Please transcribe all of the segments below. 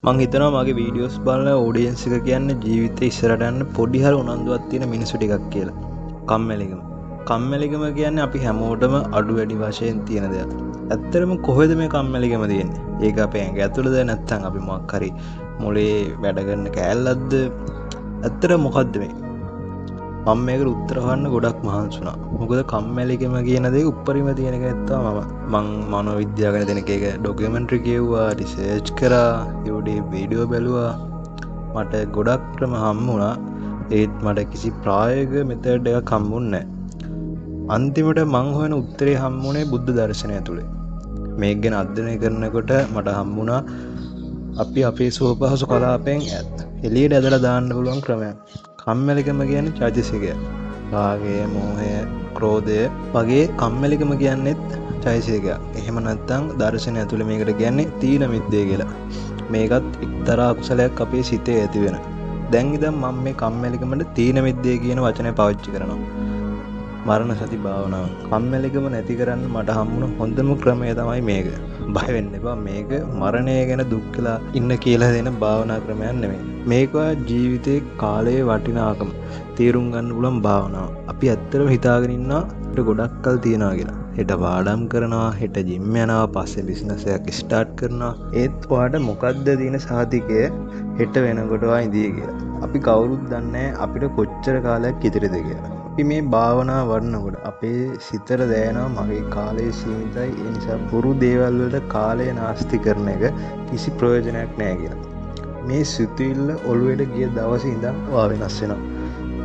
මං හිතනවා මගේ වීඩියෝස් බලන ඔඩියන්ස් එක කියන්නේ ජීවිතේ ඉස්සරහට යන්න පොඩි හරි උනන්දුවක් තියෙන මිනිස්සු ටිකක් කියලා. කම්මැලිකම. කම්මැලිකම කියන්නේ අපි හැමෝටම අඩු වැඩි වශයෙන් තියෙන දෙයක්. ඇත්තටම කොහෙද මේ කම්මැලිකම තියෙන්නේ? ඒක අපේ ඇඟ ඇතුළේද නැත්නම් අපි මොකක් හරි මොලේ වැඩ කරන කෑල්ලක්ද? ඇත්තට මොකද්ද මේ? මම මේකට උත්තර හොයන්න ගොඩක් මහන්සි වුණා. මොකද කම්මැලිකම කියන දේ උඩරිම තියෙන කෙනෙක් තමයි මම මනෝවිද්‍යාව ගැන දෙනක එක ඩොකියුමෙන්ටරි කිව්වා, රිසර්ච් කරා, YouTube වීඩියෝ බැලුවා. මට ගොඩක් ක්‍රම හම්බ වුණා. ඒත් මට කිසි ප්‍රායෝගික මෙතඩ් එකක් හම්බුන්නේ නැහැ. අන්තිමට මං හොයන උත්තරේ හම්බුනේ බුද්ධ දර්ශනය තුලේ. මේක ගැන අධ්‍යයනය කරනකොට මට හම්බුණා අපි අපේ සුවපහසු කලාපෙන් එළියට ඇදලා දාන්න පුළුවන් ක්‍රමයක්. කම්මැලිකම කියන්නේ චෛතසිකය. රාගය, මෝහය, ක්‍රෝධය වගේ කම්මැලිකම කියන්නේත් චෛතසිකයක්. එහෙම නැත්නම් දර්ශනය ඇතුලේ මේකට කියන්නේ තීන මිද්දේ කියලා. මේකත් එක්තරා කුසලයක් අපේ සිතේ ඇති වෙන. දැන් ඉතින් මම මේ කම්මැලිකමට තීන මිද්දේ කියන වචනය පාවිච්චි කරනවා. මරණ සති භාවනාව. කම්මැලිකම නැති කරන්න මට හම්බුන හොඳම ක්‍රමය තමයි මේක. බය වෙන්න එපා. මේක මරණය ගැන දුක් වෙලා ඉන්න කියලා දෙන භාවනා ක්‍රමයක් නෙමෙයි. මේක ජීවිතේ කාලයේ වටිනාකම තේරුම් ගන්න පුළුවන් භාවනාව. අපි ඇත්තටම හිතාගෙන ඉන්නවා අපිට ගොඩක් කල් තියනවා කියලා. හෙට පාඩම් කරනවා, හෙට ජිම් යනවා, පස්සේ බිස්නස් එකක් ස්ටාර්ට් කරනවා. ඒත් ඔයාට මොකද්ද තියෙන සාධිකය හෙට වෙනකොට ඔයා ඉඳී කියලා. අපි කවුරුත් දන්නේ අපිට කොච්චර කාලයක් ඉතිරිද කියලා. අපි මේ භාවනා වඩනකොට අපේ සිතට දැනෙනවා මගේ කාලය සීමිතයි, ඒ නිසා පුරු දේවල් වලට කාලය නාස්ති කරන එක කිසි ප්‍රයෝජනයක් නැහැ කියලා. මේ සිතුවිල්ල ඔළුවට ගිය දවසේ ඉඳන් ඔයා වෙනස් වෙනවා.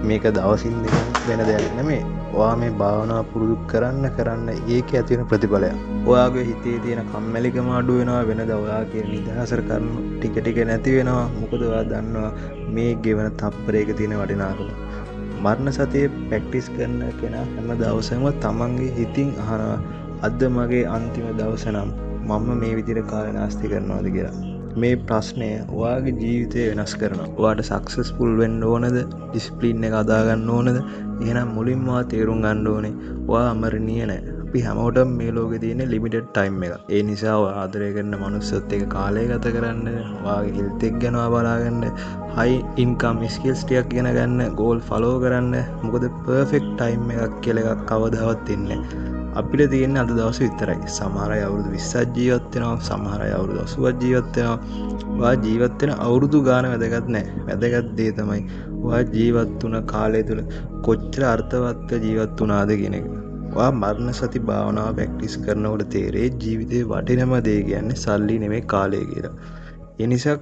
මේක දවසින් දෙකක් වෙන දෙයක් නෙමෙයි. ඔයා මේ භාවනාව පුරුදු කරන්න ඒකේ ඇති වෙන ප්‍රතිඵලයක්. ඔයාගේ හිතේ තියෙන කම්මැලිකම අඩු වෙනවා, වෙනදා ඔයා කියන නිදහසට කරන ටික නැති වෙනවා. මොකද ඔයා දන්නවා මේ ගෙවන තප්පරයක තියෙන වටිනාකම. මරණ සතියේ ප්‍රැක්ටිස් කරන කෙනා හැම දවසම තමන්ගේ හිතින් අහනවා අද මගේ අන්තිම දවස නම් මම මේ විදිහට කාලය නාස්ති කරනවාද කියලා. මේ ප්‍රශ්නය ඔයාගේ ජීවිතය වෙනස් කරනවා. ඔයාට සක්සස්ෆුල් වෙන්න ඕනද? ඩිසිප්ලින් එක අදා ගන්න ඕනද? එහෙනම් මුලින්ම ඔයා තේරුම් ගන්න ඕනේ ඔයා අමරණීය නැහැ. අපි හැමෝටම මේ ලෝකේ තියෙන ලිමිටඩ් ටයිම් එක. ඒ නිසා ඔයා ආදරය කරන මනුස්සයත් එක්ක කාලය ගත කරන්න, ඔයාගේ හෙල්ත් එක ගැන බලාගන්න, හයි ඉන්කම් ස්කිල්ස් ටිකක් ඉගෙන ගන්න, ගෝල් ෆලෝ කරන්න. මොකද පර්ෆෙක්ට් ටයිම් එකක් කියලා එකක් කවදාවත් ඉන්නේ නැහැ. අපිට තියෙන්නේ අද දවස් විතරයි. සමහර අය අවුරුදු 20ක් ජීවත් වෙනවා, සමහර අය අවුරුදු 80ක් ජීවත් වෙනවා. ඔයා ජීවත් වෙන අවුරුදු ගාන වැදගත් නැහැ. වැදගත් දේ තමයි ඔයා ජීවත් වුණ කාලය තුල කොච්චර අර්ථවත්ව ජීවත් වුණාද කියන එක. ඔයා මරණ සති භාවනාව ප්‍රැක්ටිස් කරනකොට තේරෙයි ජීවිතේ වටිනම දේ කියන්නේ සල්ලි නෙමෙයි කාලය කියලා. ඒ නිසා